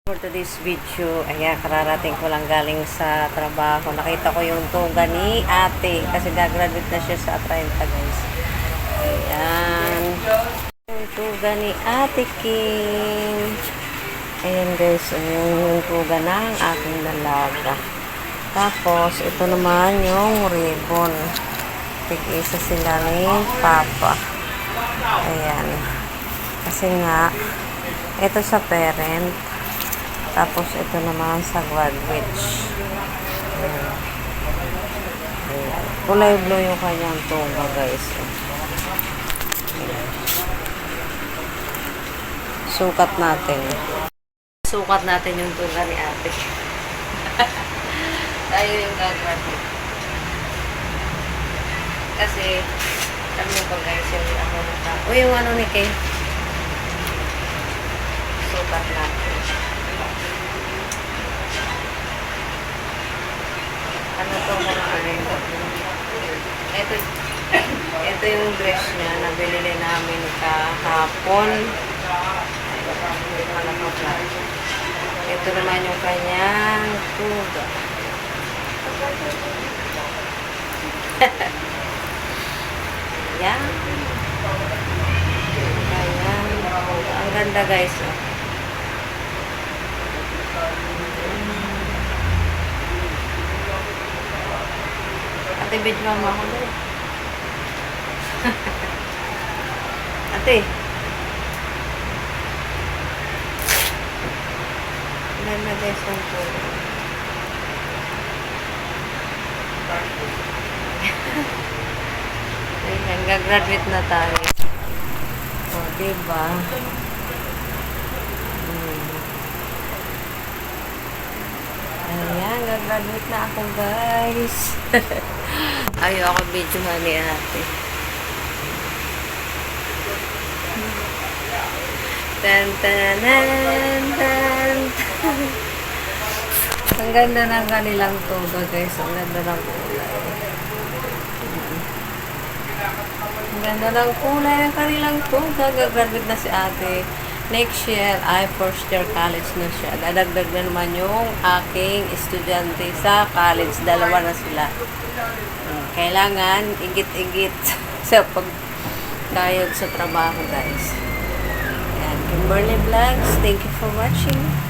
For today's video, ayan, kararating ko lang galing sa trabaho. Nakita ko yung tuga ni ate kasi gagraduate na siya sa 30, guys. Ayan. Yung tuga ni ate Kim. Ayan, guys. Yung tuga ng aking dalaga. Tapos, ito naman yung ribbon. Tig-isa sila ni Papa. Ayan. Kasi nga, ito sa parent. Tapos, ito naman sa graduate. Ayan. Ayan. Kulay blue yung kanyang tuga, guys. Ayan. Sukat natin. Sukat natin yung tuga ni ate. Tayo yung gagraduate. Kasi, kami pa guys, yung ako nata. O yung ano ni Kay. Sukat natin. Ano to mga ano? Ito yung dress niya. Nabili namin kahapon. Ito naman yung kanyang tuga. Yan. Ayan. Ang ganda guys. Ate, video mo ako doon. Ate. Ganda guys ang tuga. Ayan, gagraduate na tayo. O, diba? Ayan, gagraduate na ako, guys. Ayaw ako videohan ni ate. Tan tan tan tan. Ang ganda ng kanilang tuga, guys. Ang ganda ng kulay. Ang ganda ng kulay ng kanilang tuga. Gagraduate na si ate. Next year ay first year college na siya. Dadagdag na naman yung aking estudyante sa college. Dalawa na sila. Kailangan igit-igit sa pagkayod sa trabaho, guys. Ayan, Kimberly Vlogs. Thank you for watching.